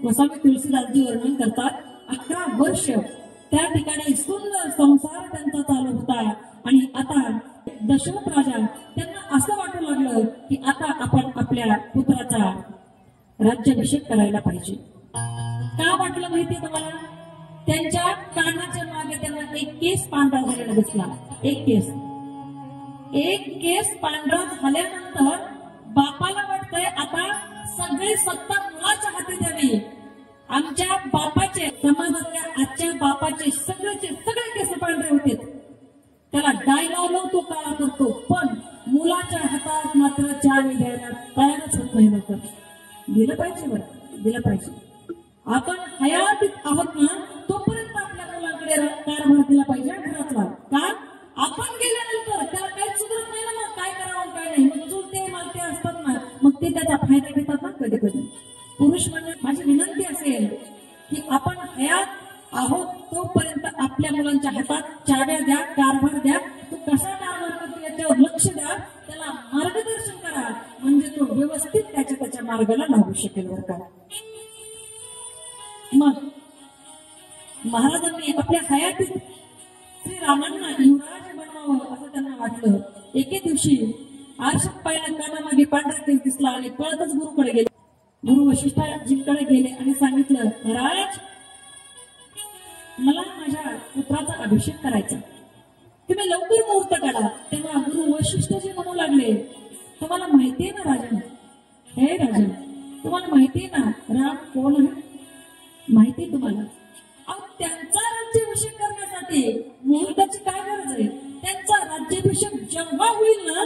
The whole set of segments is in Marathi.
गोस्वामी तुलसीदासजी वर्णन करतात, 11 वर्ष त्या ठिकाणी सुंदर संसार त्यांचा चालू होता आणि आता दशरथ राजा त्यांना असं वाटू लागलं की आता आपण आपल्या पुत्राचा राज्याभिषेक करायला पाहिजे. का वाटलं माहितीये तुम्हाला? त्यांच्या कानाच्या मागे त्यांना एक केस पांढरा झालेला दिसला. एक केस पांढरा झाल्यानंतर बापाला वाटतंय आता सगळी सत्ता मुलाच्या हाती द्यावी. आमच्या बापाचे, समाजातल्या आजच्या बापाचे सगळे केस पांढरे होते. त्याला डाय लावलं तो काळा करतो, पण मुलाच्या हातात मात्र चावी द्यायला तयारच होत नाही. लवकर दिलं पाहिजे, बरं दिलं पाहिजे. आपण हयातीत आहोत ना तोपर्यंत आपल्या मुलांकडे कारभार दिला पाहिजे घरातला. का? आपण गेल्यानंतर त्याला काहीच सुधरत नाही ना, मग काय करावं काय नाही. मग चुलते मालते असतात ना, मग ते त्याचा फायदा घेतात ना कधी कधी. पुरुष म्हणजे माझी विनंती असेल की आपण हयात आहोत तोपर्यंत आपल्या मुलांच्या हातात चाव्या द्या, कारभार द्या. तो कसा कारभार करतो याच्यावर लक्ष द्या, त्याला मार्गदर्शन करा, म्हणजे तो व्यवस्थित त्याच्या मार्गाला लागू शकेल. बरं का? मग महाराजांनी आपल्या हयातीत श्रीरामांना युवराज बनवावं असं त्यांना वाटलं. एके दिवशी आरशात पाहिलं, कानामागे पांढरा केस दिसला आणि पळतच गुरुकडे गेले. गुरु वशिष्ठाजींकडे गेले आणि सांगितलं, महाराज मला माझ्या पुत्राचा अभिषेक करायचा, तुम्ही लवकर मुहूर्त काढा. तेव्हा गुरु वशिष्ठजी म्हणू लागले, तुम्हाला माहितीये ना राजन, हे राजन तुम्हाला माहितीये ना राम कोण आहे? माहिती तुम्हाला? त्यांचा राज्याभिषेक करण्यासाठी मुहूर्ताची काय गरज आहे? त्यांचा राज्याभिषेक जेव्हा होईल ना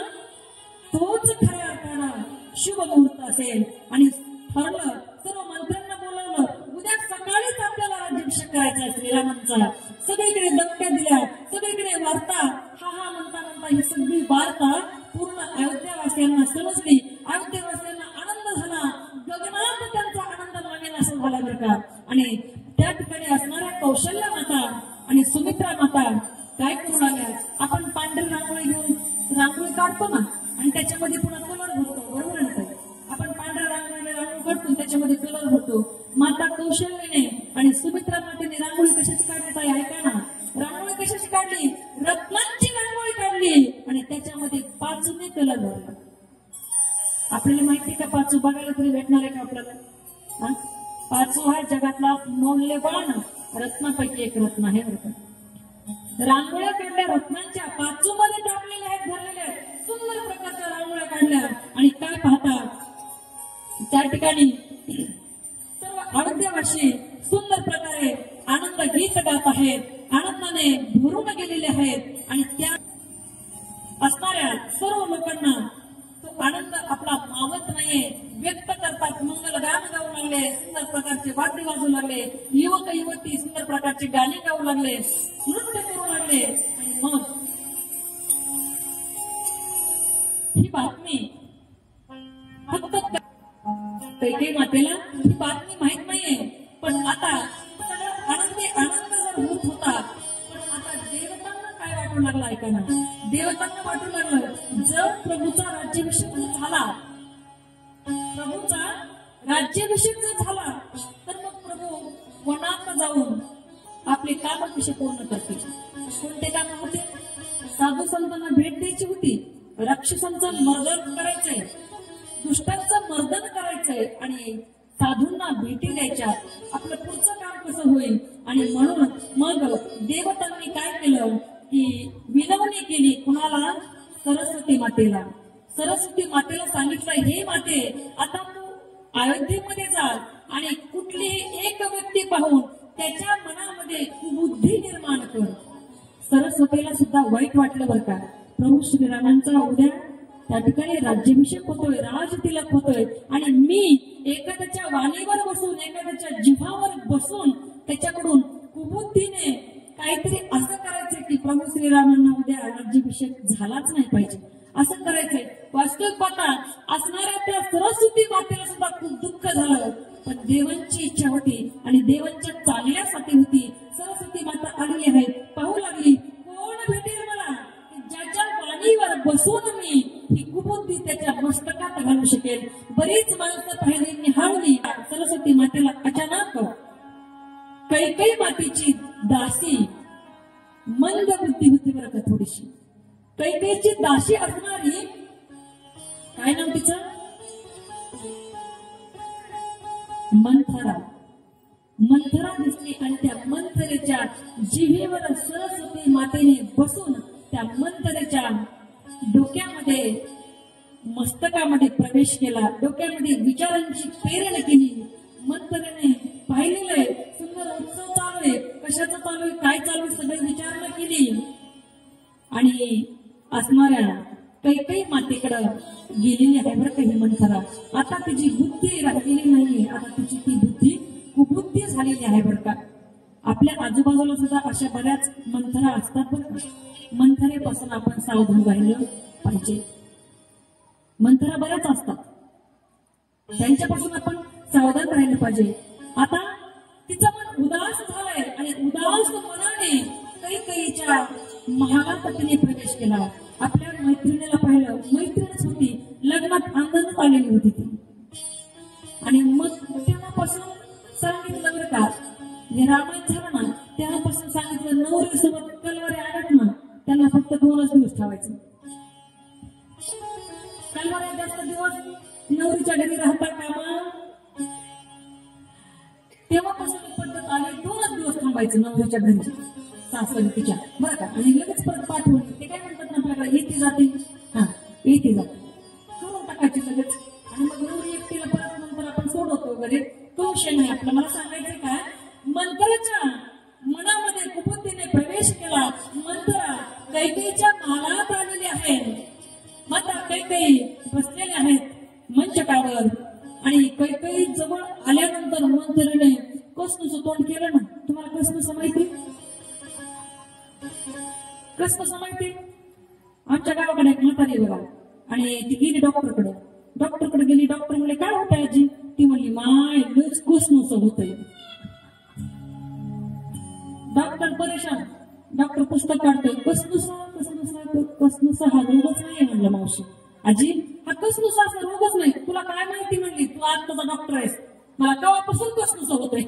तोच खऱ्या अर्थानं शुभ मुहूर्त असेल. आणि ठरलं, सर्व मंत्र्यांना बोलावलं, उद्या सकाळीच आपल्याला राज्याभिषेक करायचा आहे श्रीरामांचा. सगळीकडे धमक्या दिल्या, सगळीकडे वार्ता हा म्हणता ही सगळी वार्ता पूर्ण अयोध्यावासियांना समजली. अयोध्यावासियांना आनंद झाला, गगनात त्यांचा आनंद मानेल असं झाला बरं का. आणि त्या ठिकाणी असणाऱ्या कौशल्य माता आणि सुमित्रा माता काय करू लागल्या, आपण पांढरी रांगोळी घेऊन रांगोळी काढतो ना आणि त्याच्यामध्ये पुन्हा कलर भरतो, बरोबर आहे? आपण पांढऱ्या रांगोळीने रांगोळी काढतो, त्याच्यामध्ये कलर भरतो. माता कौशल्याने आणि सुमित्रा मातेने रांगोळी कशाची काढली ताई? ऐका ना, रांगोळी कशाची काढली? रत्नांची रांगोळी काढली आणि त्याच्यामध्ये 5ने कलर भरला. आपल्याला माहिती का 5 बघायला तरी भेटणार आहे का आपल्याला? 5 हा जगातला मौल्यवान रत्नापैकी एक रत्न आहे. रांगोळ्या काढल्या रत्नांच्या, 5 मध्ये टाकलेल्या आहेत, भरलेल्या आहेत, सुंदर प्रकारच्या रांगोळ्या काढल्या. आणि काय पाहता त्या ठिकाणी सर्व अयोध्यावासी सुंदर प्रकारे आनंद गीत गात आहेत, आनंदाने भरून गेलेले आहेत. आणि त्या असणाऱ्या सर्व लोकांना तो आनंद आपला मावत नाहीये, व्यक्त करतात. मंगलगान गाऊ लागले, सुंदर प्रकारचे वाद्य वाजू लागले, युवक युवती सुंदर प्रकारचे गाणे गाऊ लागले, नृत्य करू लागले. आणि मग ही बातमी फक्त कैकेयी मातेला ही बातमी माहित नाहीये, पण आता सगळं आनंद जर होत होता, पण आता देवतांना काय वाटू लागलं? ऐका ना, देवतांना वाटू लागलं जर प्रभूचा राज्याभिषेक झाला, प्रभूचा राज्याभिषेक जर झाला तर मग प्रभू वनात जाऊन आपले काम कसे पूर्ण करतील? कोणते काम होते? साधू संतांना भेट द्यायची होती, राक्षसांचं मर्दन करायचंय, दुष्टांचं मर्दन करायचंय आणि साधूंना भेटी द्यायच्या. आपलं पुढचं काम कसं होईल? आणि म्हणून मग देवतांनी काय केलं की विनवणी केली. कुणाला? सरस्वती मातेला. सरस्वती मातेला सांगितलं, हे माते आता तू अयोध्येमध्ये जा आणि कुठलीही एक व्यक्ती पाहून त्याच्या मनामध्ये बुद्धी निर्माण कर. सरस्वतीला सुद्धा वाईट वाटलं बरं का. प्रभू श्रीरामांचा उद्या त्या ठिकाणी राज्याभिषेक होतोय, राजतिलक होतोय आणि मी एखाद्याच्या वाणीवर बसून, एखाद्याच्या जिव्हावर बसून त्याच्याकडून कुबुद्धीने काहीतरी असं करायचंय की प्रभू श्रीरामांना उद्या राज्याभिषेक झालाच नाही पाहिजे, असं करायचंय. वास्तविक पाहता असणाऱ्या त्या सरस्वती मातेला सुद्धा खूप दुःख झालं, पण देवांची इच्छा होती आणि देवांच्या चांगल्यासाठी होती. सरस्वती माता आलेली आहे, पाहू लागली कोण भेटेल मला ज्याच्या वाणीवर बसून मी ही कुबुद्धी त्याच्या मस्तकात घालू शकेल. बरीच माणसं पाहिली, निहाळली, सरस्वती मातेला अचानक कैकई मातेची दासी मंद बुद्धी होती बरं का थोडीशी. कैकईची दासी असणारी, काय नाव तिचं, मंथरा. मंथरा दिसली आणि त्या मंथरेच्या जिभेवर सरस्वती मातेने बसून त्या मंथरेच्या डोक्यामध्ये, मस्तकामध्ये प्रवेश केला. डोक्यामध्ये विचारांची प्रेरणा केली. मंथरेने पाहिलेलं आहे, सुंदर उत्सव चालू आहे, कशाचा चालू आहे, काय चालू आहे, सगळी विचारणा केली आणि असणाऱ्या कैकई मातेकडे गेलेली आहे बरं का ही मंथरा. आता तिची बुद्धी राहिलेली नाहीये, आता तिची ती बुद्धी कुबुद्धी झालेली आहे बरं का. आपल्या आजूबाजूला सुद्धा अशा बऱ्याच मंथरा असतात बरं का. मंथरेपासून आपण सावधान राहिलं पाहिजे. मंथरा बऱ्याच असतात, त्यांच्यापासून आपण सावधान राहिलं पाहिजे. आता तिचं मन उदास झालंय आणि उदास मनाने कैकईच्या महालात तिने प्रवेश केला. आपल्या मैत्रिणीला पाहिलं, मैत्रीणच होती, लग्नात अंगणच आलेली होती ती. आणि मग तेव्हापासून सांगितलं बरं का, हे रामायण झालं ना, तेव्हापासून सांगितलं नवरीसोबत कलवारी आल्यात ना त्यांना फक्त 2च दिवस ठेवायचं. कलवारी जास्त दिवस नवरीच्या घरी राहता कामा. तेव्हापासून पद्धत आली, 2च दिवस थांबायचं नवरीच्या घरी सासरी तिच्या बरं का. आणि लगेच परत पाठवली. ते काय म्हणतात ना आपल्याकडे, येते जाते, हा येते जाते करून टाकायची लगेच. आणि मग नवरी एकटीला परत नंतर आपण सोडवतो वगैरे, तो विषय नाही आपला. मला सांगायचं काय, मंथराच्या मनामध्ये कुबुद्धीने प्रवेश केला. मंथरा कैकईच्या महालात आलेली आहे. माता कैकई बसलेले आहेत मंचकावर आणि कैकई जवळ आल्यानंतर मंथरेने कसनुचं तोंड केलं ना. तुम्हाला कसनुचं माहिती, कसनुचं माहिती, आमच्या गावाकडे एक म्हातारी बघा आणि ती गेली डॉक्टरकडे. डॉक्टरकडे गेली, डॉक्टर म्हणले काय होतंय आजी, ती म्हणली माय कसनुचं होतंय. डॉक्टर परेशान, डॉक्टर पुस्तक काढतोय, कसनुसा कसनुसा कसनुसा हा रोगच नाहीये म्हणलं मावशी. आजी हा कसनुसा असा रोगच नाही, तुला काय माहिती म्हणली, तू आत्ताचा डॉक्टर आहेस, मला केव्हापासून कसनुसा होतंय.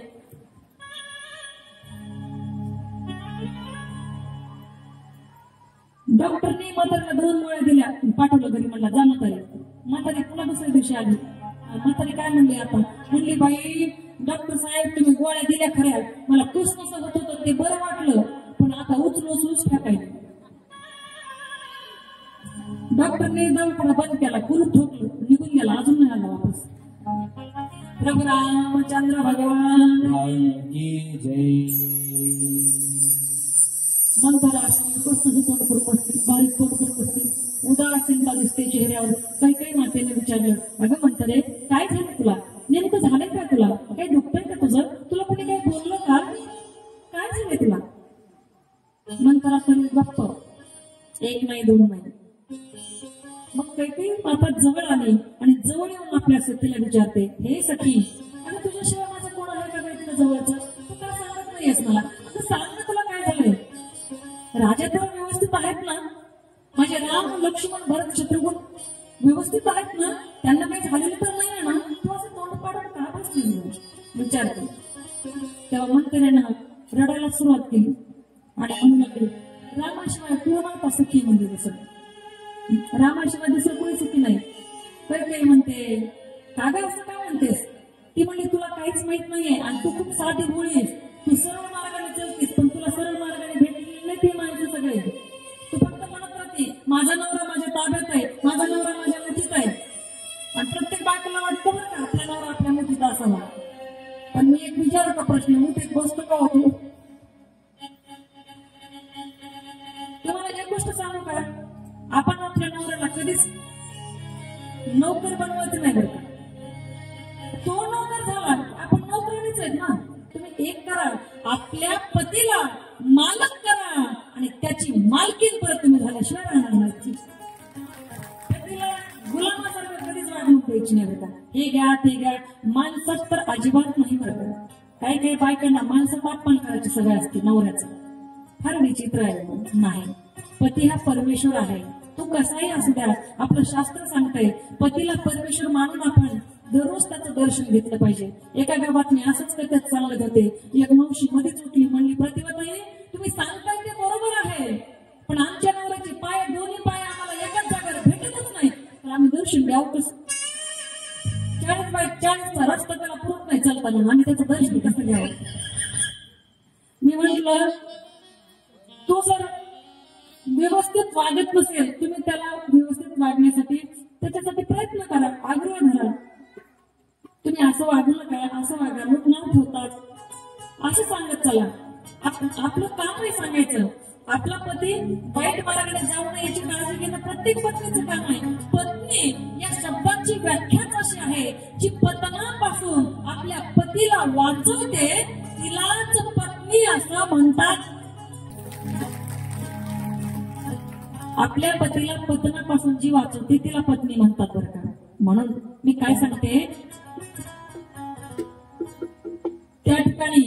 डॉक्टरने म्हातारीला 2 गोळ्या दिल्या, पाठवलं घरी. म्हणला जा म्हातारी. म्हातारी पुन्हा दुसऱ्या दिवशी आली. म्हातारी काय म्हणली आता, म्हणली बाई डॉक्टर साहेब तुम्ही गोळ्या दिल्या खऱ्या, मला कसनुसा होत होतं ते बरं वाटलं, पण आता उचलूच फेकायचं. डॉक्टरने दवाखाना बंद केला, कुलूप ठोकलं, निघून गेला, अजून नाही आला वापस. प्रभू रामचंद्र भगवान की जय. मंथरा कसं तोंड करून बसते, बारीक तोंड करून बसते, उदासीनता दिसते चेहऱ्यावर. कैकई मातेने विचारलं, अगं मंथरे काय झालं तुला, नेमकं झालंय का तुला, काही दुखतंय का तुझं, तुला कोणी काही बोललं का, काय झालंय तुला. मंथरा तरी गप्प, 1 नाही 2 नाही. मग कैकई माता जवळ आली आणि जवळ येऊन आपल्या सतीला विचारते, हे सखी अगं तुझ्याशिवाय माझं कोण आहे का तुझ्या जवळचं, तू काय सांगत नाहीयेस मला, आता सांग ना तुला काय झालंय. राजा तर व्यवस्थित आहेत ना, माझे राम लक्ष्मण भरत शत्रुघ्न व्यवस्थित आहेत ना, त्यांना काही झालेलं तर नाही ना, तू असं तोंड पाडून का बसली विचारते. तेव्हा मंथरेनं रडायला सुरुवात केली आणि म्हणू लागली, रामाशिवाय कोण नव्हता सुखी म्हणजे दुसरं, रामाशिवाय दुसरं कोणी सुखी नाही. कैकई म्हणते, का गं असं काय म्हणतेस. ती म्हणली तुला काहीच माहित नाहीये आणि तू खूप साधी भोळी आहेस, तू सरळ मार्गाने चलतीस, पण तुला सरळ मार्गाने भेटलेली नाही ते माणसं सगळे. तू फक्त म्हणत राहते माझा नवरा माझ्या ताब्यात आहे, माझा नवरा माझ्या मुठीत आहे. आणि प्रत्येक बायकोला वाटतं बरं का आपला नवरा आपल्या मुठीत असावा. पण मी एक विचारू का प्रश्न, मुठीत बसतो का होतो. तुम्हाला एक गोष्ट सांगू का, आपण आपल्या नवऱ्याला कधीच नोकर बनवायचं नाही बरं का. तो नोकर झाला, आपण नोकरीच आहेत ना. तुम्ही एक करा, आपल्या पतीला मालक करा आणि त्याची मालकीन परत तुम्ही झाल्याशिवाय राहणार नाही. पतीला गुलामासारखं कधीच वागणूक द्यायची नाही बरं का. हे घ्या ते घ्या, माणसात तर अजिबात नाही बरं का. काही काही बायकांना माणसात अपमान करायची सगळं असते नवऱ्याचं, फार विचित्र आहे. नाही, पती हा परमेश्वर आहे, तो कसाही असू द्या. आपलं शास्त्र सांगतंय पतीला परमेश्वर मानून आपण दररोज त्याचं दर्शन घेतलं पाहिजे. एका गावात मी असंच करत चालत होते, एक मावशी मध्येच उठली, म्हणली प्रतिभाताई तुम्ही सांगताय ते बरोबर आहे, पण आमच्या नवऱ्याचे पाय दोन्ही पाय आम्हाला एकाच जागेवर भेटतच नाही, तर आम्ही दर्शन द्यावं कसं? 40 रस्ता त्याला पुरत नाही चालताना, आम्ही त्याचं दर्शन कसं घ्यावं? मी म्हटलं तो जर व्यवस्थित वागत नसेल, तुम्ही त्याला व्यवस्थित वागण्यासाठी त्याच्यासाठी प्रयत्न करा, आग्रह धरा. तुम्ही असं वागू नका, असं वागा, लोक नाव ठेवतात असं सांगत चला. आपलं काम नाही सांगायचं. आपला पती वाईट मार्गाने जाऊ नये याची काळजी घेणं प्रत्येक पत्नीचं काम आहे. पत्नी या शब्दाची व्याख्याच अशी आहे जी पतनापासून आपल्या पतीला वाचवते, तिलाच पत्नी असं म्हणतात. आपल्या पतीला पतनापासून जी वाचवते तिला पत्नी म्हणतात बरं का. म्हणून मी काय सांगते, त्या ठिकाणी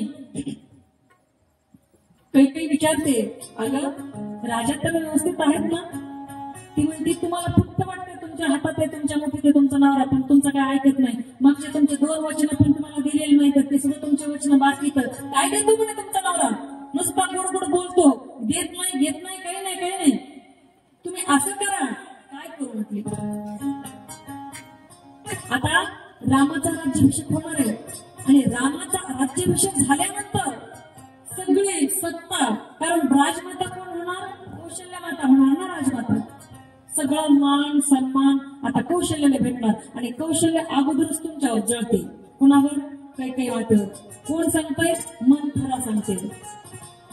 काही विचारते, अगं राजा तर व्यवस्थित आहेत ना? ती म्हणते तुम्हाला फक्त वाटतं तुमच्या हातात आहे, तुमच्या मुठीत आहे तुमचं नवरा, पण तुमचं काय ऐकत नाही. मागचे तुमचे 2 वचन पण तुम्हाला दिलेली नाही, तर तिसरं तुमचे वचन बाकी, तर काय देतो म्हणे तुमचा नवरा? नुसता गोड गोड बोलतो, देत नाही घेत नाही, काही नाही काही नाही. तुम्ही असं करा, काय करू म्हटली. आता रामाचा राज्याभिषेक होणार आहे आणि रामाचा राज्याभिषेक झाल्यानंतर सगळी सत्ता, कारण राजमाता कोण होणार? कौशल्य माता होणार ना राजमाता. सगळं मान सन्मान आता कौशल्याला भेटणार आणि कौशल्य अगोदरच तुमच्यावर जळते. कुणावर? काही वाटत. कोण सांगतंय? मंथरा सांगते.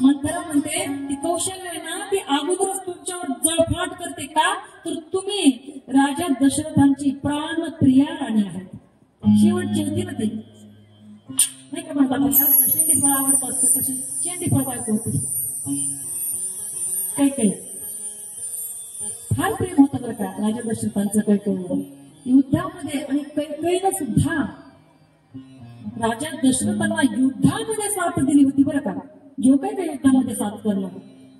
मंथरा म्हणते ती कौशल्य आहे ना, ती अगोदरच तुमच्यावर जळफळाट करते. का? तर तुम्ही राजा दशरथांची प्राणप्रिया राणी आहे. शेवटची होती ना ती, नाही का म्हणतात शेंडी फळ आवडतात, तशी शेंडी फळ बायको होती. काही फार प्रेम होतं बरं का राजा दशरथांचं कैकेयीवर युद्धामध्ये. आणि कैकेयीनं सुद्धा राजा दशरथांना युद्धामध्ये साथ दिली होती बरं का. जो काही युद्धामध्ये साथ करणं,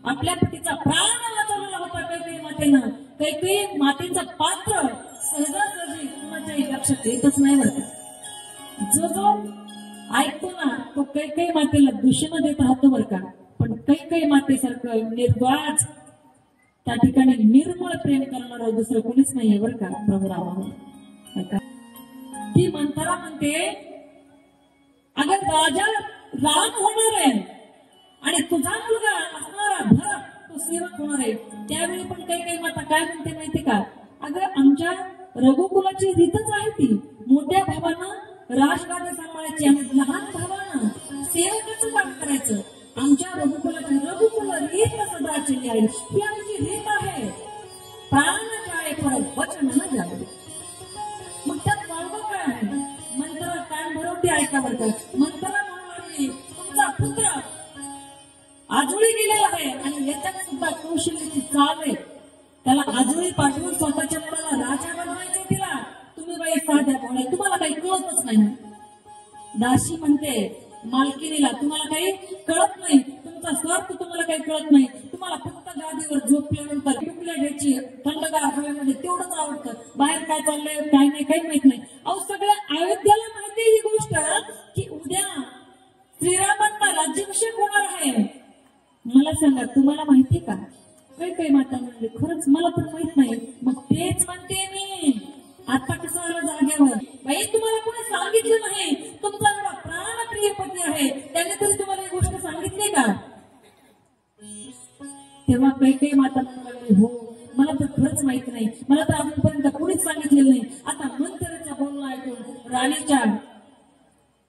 आपल्या पतीचा प्राण वाचवलेला होता कैकेयी मातेनं. कैकेयी मातेचं पात्र सहजासहजी कुणाच्याही लक्षात येतच नाही बरं का. जो ऐकतो ना तो कैकेयी मातेला दूषण देत राहतो बरं का. पण कैकेयी मातेसारखं निर्वाज त्या ठिकाणी निर्मळ प्रेम करणारं दुसरं कोणीच नाहीये बरं का प्रभू रामावर. ती मंथरा म्हणते अगं राजा राम होणार आहे आणि तुझा मुलगा असणारा भरत तो सेवक होणार आहे. त्यावेळी पण काही माता काय म्हणते माहिती का? अगं आमच्या रघुकुलाची रीतच आहे ती, मोठ्या भावानं राजगादी सांभाळायची आणि लहान भावानं सेवकाचं काम करायचं. आमच्या रघुकुलाची रघुकुल रीत सदाची आहे, ही आमची रीत आहे. प्राण जाळे पर वचन न जावे. मग त्यात वाळवं काय आहे? मंत्र कान भरवते ऐका बरं का. मंत्र म्हणून तुमचा पुत्र आजोळी गेलेला आहे आणि याच्यात सुद्धा कौशल्याची चाल आहे. त्याला आजोळी पाठवून स्वतःच्या मुलाला राजा बनवायचे. तिला तुम्ही बाई साध्या बोलाय, तुम्हाला काही कळतच नाही. दासी म्हणते मालकिनीला तुम्हाला काही कळत नाही, तुमचा स्वार्थ तुम्हाला काही कळत नाही, तुम्हाला फक्त गादीवर झोपल्यानंतर टुकल्या घ्यायची थंडगार हवेमध्ये तेवढंच आवडतं. बाहेर काय चाललंय काय नाही काही माहित नाही. अहो सगळ्या अयोध्याला माहिती ही गोष्ट की उद्या श्रीरामांचा राज्याभिषेक होणार आहे. मला सांगा तुम्हाला माहिती का? काही माता म्हणले खरंच मला तर माहित नाही. मग तेच म्हणते मी, आता कसं आलं जाग्यावर. बाई तुम्हाला कोणी सांगितलं नाही, तुमचा एवढा प्राणप्रिय पती आहे त्याने तरी तुम्हाला ही गोष्ट सांगितली का? तेव्हा काही माता म्हणाली हो मला तर खरंच माहित नाही, मला तर अजूनपर्यंत कोणीच सांगितलेलं नाही. आता मंत्र्याचा बोलणं ऐकून राणीच्या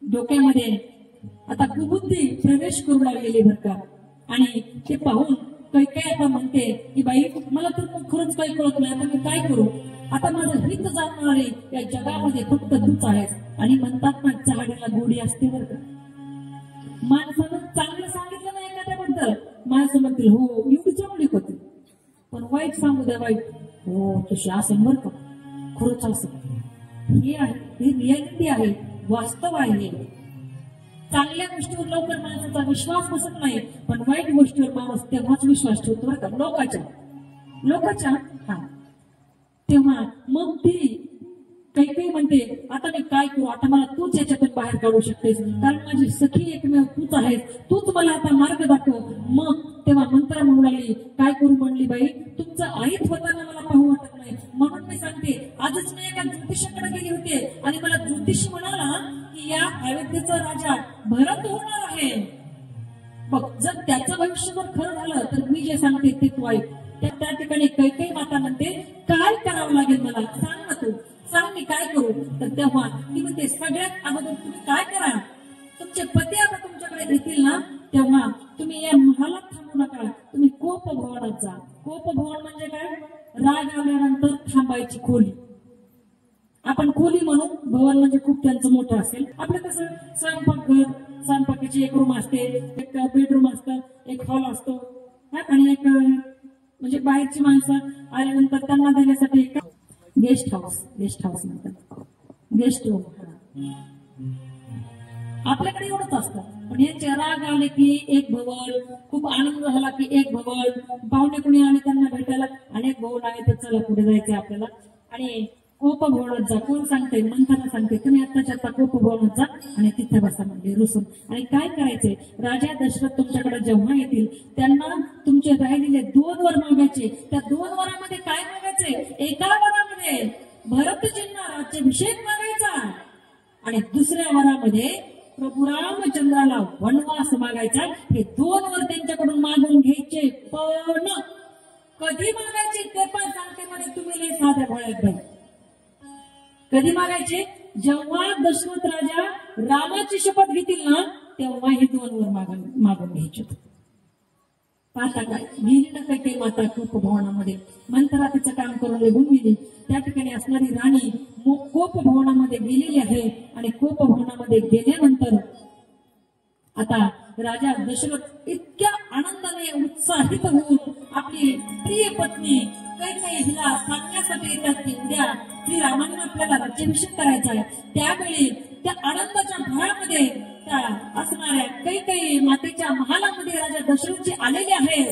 डोक्यामध्ये आता कुबुद्धी प्रवेश करू लागलेली बरं का. आणि ते पाहून काही आता म्हणते की बाई मला तर खरंच काही कळत नाही, आता मी काय करू? आता माझं हित जाणणारे या जगामध्ये फक्त तूच आहेस. आणि म्हणतात ना चाहड्याला गोडी असते बरं का. माणसानं चांगलं सांगितलं नाही एखाद्याबद्दल, माणसं म्हणतील हो एवढी चांगली होती, पण वाईट सांगू द्या वाईट हो तशी असेल बरं का, खरंच असं. हे आहे, ही रियालिटी आहे, वास्तव आहे. चांगल्या गोष्टीवर लवकर माणसाचा विश्वास बसत नाही, पण वाईट गोष्टीवर माणूस तेव्हाच विश्वास ठेवतो बरं का. लोकांच्या हा तेव्हा मग ती काही म्हणते आता मी काय करू, आता मला तूच याच्यातून बाहेर काढू शकतेस, कारण माझी सखी एकमेव तूच आहेस, तूच मला आता मार्ग दाखव. मग तेव्हा मंत्रा म्हणू लागली, काय करू म्हणली बाई, तुमचं आईत होताना मला पाहू वाटत नाही, म्हणून मी सांगते. आजच मी एका ज्योतिषाकडे गेले होते आणि मला ज्योतिषी म्हणाला की या अयोध्येचा राजा भरत होणार आहे. बघ, जर त्याचं भविष्य जर खरं झालं तर मी जे सांगते ते तू ऐक. त्या ठिकाणी काही माता म्हणते, काय करावं लागेल मला सांग ना, तू सांग मी काय करू. तर तेव्हा ती म्हणते, सगळ्यात अगोदर तुम्ही काय करा, तुमचे पती आता तुमच्याकडे येतील ना, तेव्हा तुम्ही या महालात थांबू नका, तुम्ही कोप भवनात जा. कोप भवन म्हणजे काय, राग आल्यानंतर थांबायची खोली. आपण खोली म्हणू, भवन म्हणजे खूप त्यांचं मोठं असेल. आपलं कसं स्वयंपाकघर, स्वयंपाकाची एक रूम असते, एक बेडरूम असतं, एक हॉल असतो, आणि एक म्हणजे बाहेरची माणसं आल्यानंतर त्यांना देण्यासाठी एक गेस्ट हाऊस म्हणतात, गेस्ट रूम. आपल्याकडे एवढंच असतं. पण यांचे राग आले की एक भवन, खूप आनंद झाला की एक भवन, पाहुणे कुणी आले त्यांना भेटायला अनेक भवन आहे, तर चला पुढे जायचे आपल्याला. आणि कोपभवनात जा. कोण सांगते, मंथना सांगते, तुम्ही आत्ताच्या आता कोपभवनात जा आणि तिथे बसा म्हणजे रुसून. आणि काय करायचे, राजा दशरथ तुमच्याकडे जेव्हा येतील त्यांना तुमचे राहिलेले 2 वर मागायचे. त्या 2 वरामध्ये काय मागायचे, एका वरामध्ये भरतजींना राज्याभिषेक मागायचा आणि दुसऱ्या वरामध्ये प्रभू रामचंद्राला वनवास मागायचा. हे 2 वर त्यांच्याकडून मागून घ्यायचे. पण कधी मागायचे ते पण सांगते मध्ये, तुम्ही लय साध्या भोळ्यात बाई. कधी मागायचे, जेव्हा दशरथ राजा रामाची शपथ घेतील ना, तेव्हा हे 2 वर मागून घ्यायचे. पाहता काय गेली ना काही माता कोपभवनामध्ये. मंथरा तिचं काम करून निघून गेली. त्या ठिकाणी असणारी राणी कोपभवनामध्ये गेलेली आहे. आणि कोपभवनामध्ये गेल्यानंतर आता राजा दशरथ इतक्या आनंदाने उत्साहित होऊन आपली प्रिय पत्नी काही हिला सांगण्यासाठी येतात की उद्या श्रीरामांना आपल्याला राज्याभिषेक करायचा आहे. त्यावेळी त्या आनंदाच्या भरामध्ये त्या असणाऱ्या काही मातेच्या महालामध्ये राजा दशरथजी आलेले आहे.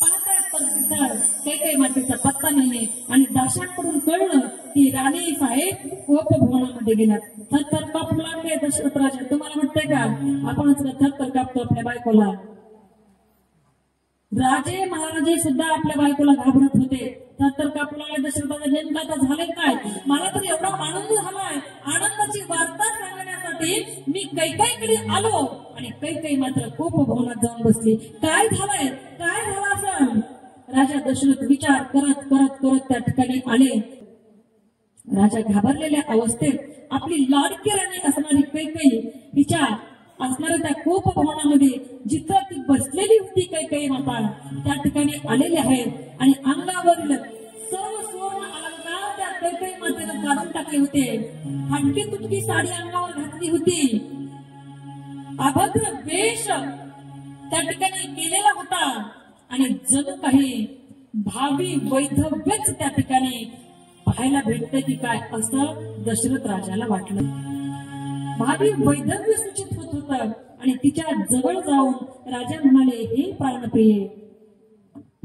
पाहतात पण तिथं काही मातेचा पत्ता नाहीये. आणि दाशांकडून कळलं की राणी साहेब कोपभवनामध्ये गेल्यात. थरथर कापू लागले दशरथ राजा. तुम्हाला वाटतंय का आपणच थरथर कापतो आपल्या बायकोला? राजे महाराजे सुद्धा आपल्या बायकोला घाबरत होते. तर कापू लागले दशरथाला. नेमकं आता झाले काय, मला तर एवढा आनंद झालाय, आनंदाची वार्ता सांगण्यासाठी मी कैकेयीकडे आलो. आणि कैकेयी मात्र कोपभवनात जाऊन बसली. काय झालंय, काय झालं असं? राजा दशरथ विचार करत करत करत त्या ठिकाणी आले. राजा घाबरलेल्या अवस्थेत आपली लाडकी राणी असणारी कैकेयी हिच्या असणाऱ्या त्या कोपभवनामध्ये जिथं ती बसलेली होती कैकेयी माता, त्या ठिकाणी आलेले आहेत. आणि अंगावरील सर्व सुवर्ण अलंकार त्या कैकेयी मातेनं काढून टाकले होते. फाटकी तुटकी साडी अंगावर घातली होती. अभद्र वेश त्या ठिकाणी केलेला होता. आणि जणू काही भावी वैधव्यच त्या ठिकाणी पाहायला भेटते की काय, असं दशरथ राजाला वाटलं. भावी वैधव्य सूचित होत होतं. आणि तिच्या जवळ जाऊन राजा म्हणाले, हे प्राणप्रिय,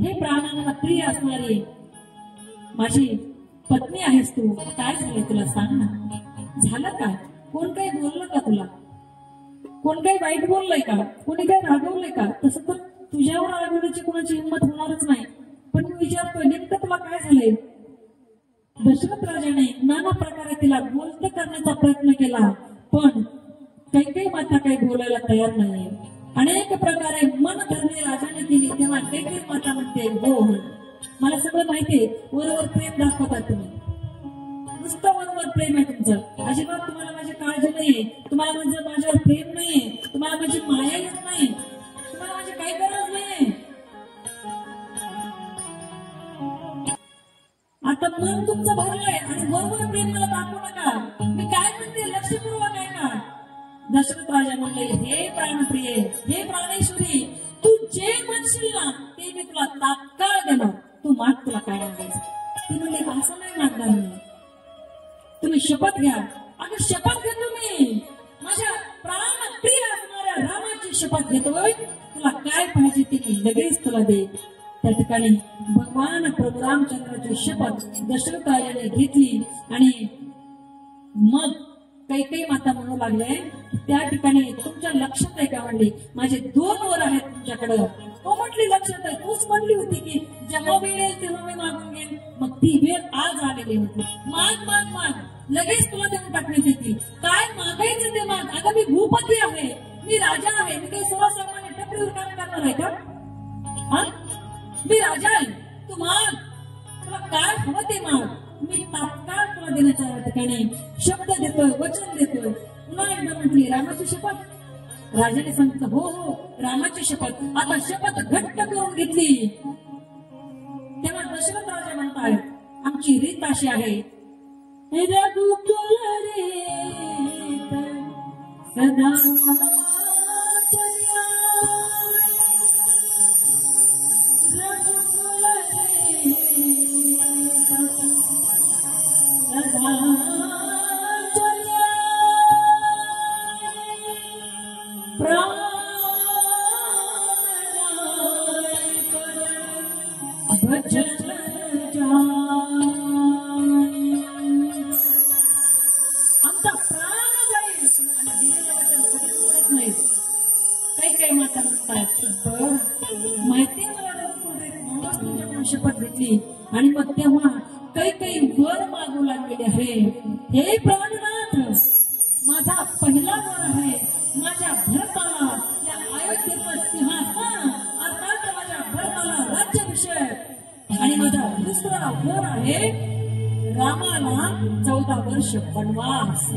हे प्राणाला प्रिय असणारी माझी पत्नी आहेस तू, काय झालंय तुला सांग ना. झालं काय, कोण काही बोललं का तुला, कोण काही वाईट बोललंय का, कोणी काही रागवलंय का? तसं तर तुझ्यावर रागवण्याची कोणाची हिंमत होणारच नाही. पण मी विचारतोय नेमकं तुला काय झालंय? दशरथ राजाने नाना प्रकारे तिला बोलत करण्याचा प्रयत्न केला. पण कैकेयी माता काही बोलायला तयार नाही. अनेक प्रकारे मन धरणे राजाने केली. तेव्हा कैकेयी माता म्हणते, हो मला सगळं माहितीये, वरवर प्रेम दाखवतात तुम्ही, नुसतं वरवर प्रेम आहे तुमचं, अजिबात तुम्हाला माझी काळजी नाहीये, तुम्हाला माझ्यावर प्रेम नाहीये, तुम्हाला माझी माया येत नाही, तुम्हाला माझी काही गरज नाहीये. आता मन तुमचं भरलंय आणि वरवर प्रेम मला दाखवू नका. मी काय म्हणते लक्षपूर्वक आहे का? दशरथ राजा म्हणले, हे प्राणप्रिय, हे प्राणेश्वरी, तू जे म्हणशील ना ते मी तुला तात्काळ देणार. तू माग, तुला काय मागायचं? ती म्हणले, असं नाही मागणार मी, तुम्ही शपथ घ्या. अगं शपथ घेतो मी, माझ्या प्राणप्रिय असणाऱ्या रामाची शपथ घेतोय. तुला काय पाहिजे ते मी लगेच तुला दे. त्या ठिकाणी भगवान प्रभू रामचंद्राची शपथ दशरथ राजाने घेतली. आणि मग काही माता म्हणू लागले, त्या ठिकाणी तुमच्या लक्षात आहे का म्हणली, माझे 2 वर आहेत तुमच्याकडं. हो म्हटली लक्षात आहे, तूच म्हणली होती की जेव्हा वेळ येईल तेव्हा मी मागून घेईन. मग ती वेळ आज आलेली होती. माग माग माग, लगेच तुला देऊन टाकण्यात येतील. काय मागायचं ते माग. अगं मी भूपती आहे, मी राजा आहे, मी काही सर्वसामान्य टपरीवर काम करणार आहे का? मी राजा आहे, तू माग, तुला काय हवं ते माग. मी तात्काळ तुला देण्याच्या ठिकाणी शब्द देतोय, वचन देतोय. पुन्हा एकदा म्हटली रामाची शपथ. राजाने सांगितलं हो हो रामाची शपथ. आता शपथ घट्ट करून घेतली. तेव्हा दशरथ राजा म्हणताय, आमची रीत अशी आहे, रघुकुल रीत सदा शपथ घेतली. आणि मग तेव्हा काही वर मागू लागलेले आहे. हे प्राणनाथ, माझा पहिला वर आहे, माझ्या भरताला या अयोध्येचा सिंहासन, अर्थात माझ्या भरताला राज्याभिषेक. आणि माझा दुसरा वर आहे, रामाला 14 वर्ष वनवास.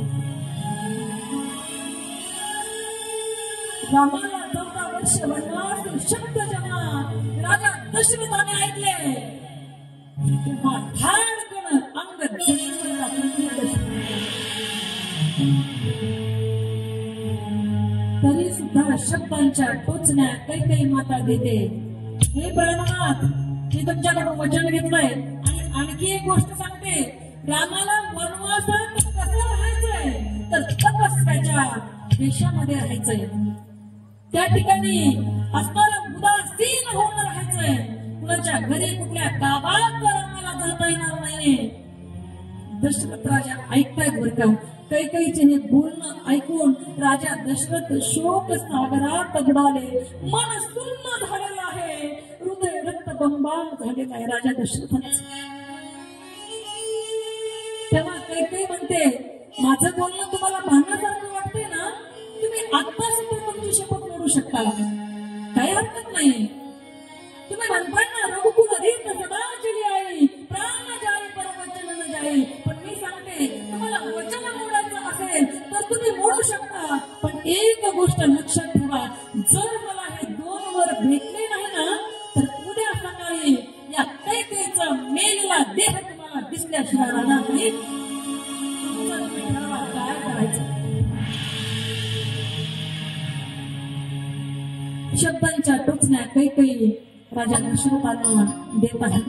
रामाला 14 वर्ष वनवास शब्द जेव्हा राजा दशरथाने ऐकले, तेव्हा ठाणकन अंग तरी सुद्धा शब्दांच्या टोचण्या काही माता देते. हे प्राणनाथ, मी तुमच्याकडून वचन घेतलंय आणि आणखी एक गोष्ट सांगते. रामाला वनवासात कसं राहायचंय, तर तपस्याच्या देशामध्ये राहायचंय. त्या ठिकाणी असणारं उदासीन होऊन राहायचंय. कुणाच्या घरी कुठल्या गावात रामाला जाता येणार नाहीये. दशरथ राजा ऐकतायत बरं का. कैकेयीचे हे बोलणं ऐकून राजा दशरथ शोक सागरात बुडाले. मन सुन्न झालेलं आहे, हृदय रक्तबंबाळ झालेलं आहे राजा दशरथाचं. तेव्हा कैकेयी म्हणते, माझं बोलणं तुम्हाला भांडण्यासारखं वाटतंय ना, तुम्ही आता सुद्धा तुमची शपथ मोडू शकता, काही हरकत नाही. तुम्ही म्हणताय ना रघुकुल रीत सदा चली आई, प्राण जाई पर वचन न जाई. पण मी सांगते, तुम्हाला वचन मोडायचं असेल तर तुम्ही मोडू शकता. पण एक गोष्ट लक्षात ठेवा, जर मला हे 2 वर भेटले नाही ना, तर उद्या सकाळी या कैकेयीचा मेलेला देह तुम्हाला दिसल्याशिवाय राहणार नाही. काय करायचं. शब्दांच्या टोचण्या कैकेयी राजा दशरथांना देत आहे.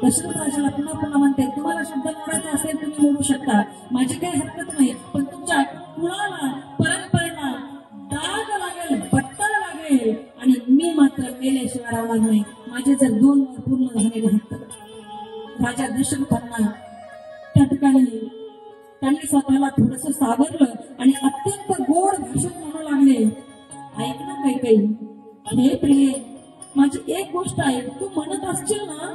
दशरथ राजाला पुन्हा म्हणते, तुम्हाला शब्द मोडायचा असेल तुम्ही मोडू शकता, माझी काही हरकत नाही. पण तुमच्या कुळाला परंपरेला डाग लागेल, बट्टा लागेल आणि मी मात्र मेल्याशिवाय राहणार नाही. माझे जर 2 वर पूर्ण झालेले आहेत तर. राजा दशरथांना त्या ठिकाणी त्यांनी स्वतःला थोडस सावरलं आणि अत्यंत गोड भाषेत म्हणू लागले, ऐक ना कैकेयी, हे प्रिये, माझी एक गोष्ट आहे. तू म्हणत असशील ना,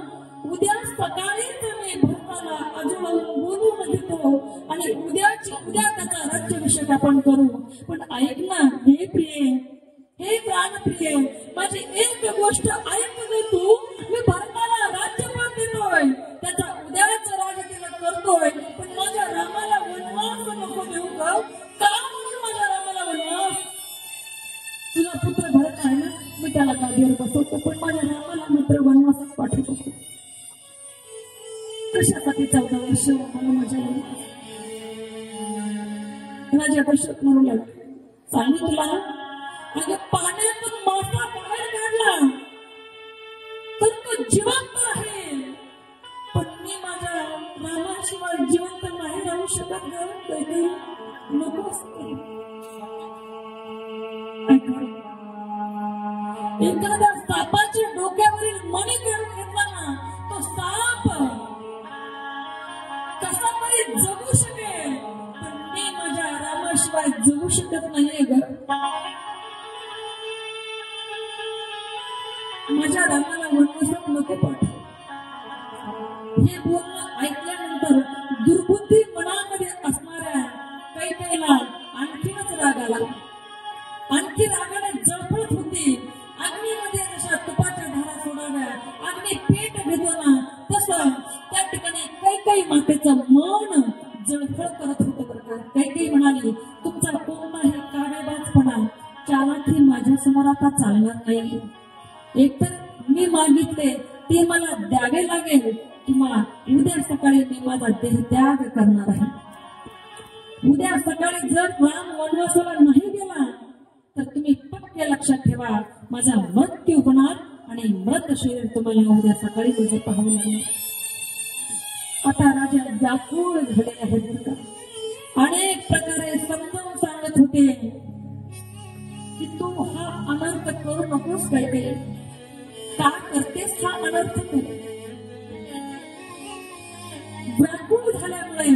उद्या सकाळीच मी भरताला अजून बोलून घेतो आणि उद्या त्याचा राज्याभिषेक आपण करू. पण ऐक ना हे प्रिये, हे प्राणप्रिये, माझी एक गोष्ट ऐक ग तू. मी भरताला राज्यपाल देतोय, त्याचा उद्याच राजतिलक करतोय. पण माझ्या रामाला वनवास नको देऊ ग. का म्हणून माझ्या रामाला वनवास? तुझा पुत्र भरत आहे ना, मी त्याला गादीवर बसवतो, पण माझ्या रामाला मात्र वनवासात पाठवतो. कशासाठी 14 वर्ष मला माझ्या राजा दशरथ म्हणू लागले, सांगू तुला, अगं पाण्यातून मासा बाहेर काढला तर तो जिवंत राहील, पण मी माझ्या रामाशिवाय जिवंत नाही राहू शकत ग. नकोच. एखाद्या सापाच्या डोक्यावरील मणी काढून घेतला ना, तो साप कसा तरी जगू शकेल. शकत नाहीये ग. माझ्या रामाला वनवासात नको पाठव. हे बोलणं ऐकल्यानंतर दुर्बुद्धी मनामध्ये असणाऱ्या कैकेयीला आणखीनच राग आला. आणखी रागाने जळफळत होती. अग्नीमध्ये जशा तुपाच्या धारा सोडाव्या अग्नी पेट घेतो ना तसं त्या ठिकाणी कैकेयी मातेचं मन जळफळ करत होतं बरं का. कैकेयी म्हणाली, तुमचा कोणताही कावेबाजपणा चालाकी माझ्या समोर आता चालणार नाही. एकतर मी मागितले ते मला द्यावे लागेल किंवा उद्या सकाळी मी माझा देहत्याग करणार आहे. उद्या सकाळी जर राम वनवासाला नाही गेला तर तुम्ही पक्के लक्षात ठेवा, माझा मृत्यू होणार आणि मृत शरीर तुम्हाला उद्या सकाळी तुझं पाहावं लागेल. आता राजा व्याकुळ झाले आहेत का. अनेक प्रकारे समजावून सांगत होते की तू हा अनर्थ करू नकोस. काय का करतेस हा अनर्थ तू. व्याकुळ झाल्यामुळे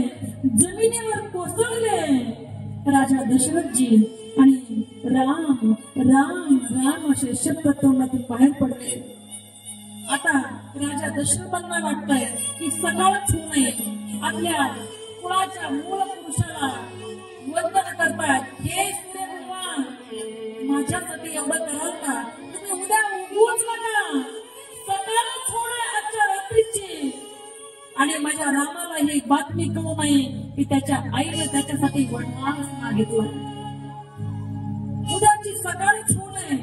जमिनीवर कोसळले राजा दशरथजी आणि राम राम राम असे शब्द तोंडातून बाहेर पडले. आता राजा दशरथांना वाटतंय की सकाळच होऊ नये. आपल्या कुळाच्या मूळ पुरुषाला वंदन करतात. हे सूर्य भगवान, माझ्यासाठी एवढं कराल का. तुम्ही उद्या उगवूच नका. सकाळच होणे आजच्या रात्रीची. आणि माझ्या रामाला ही बातमी कळू नये की त्याच्या आईने त्याच्यासाठी वनवास मागितला. उद्याची सकाळीच होऊ नये.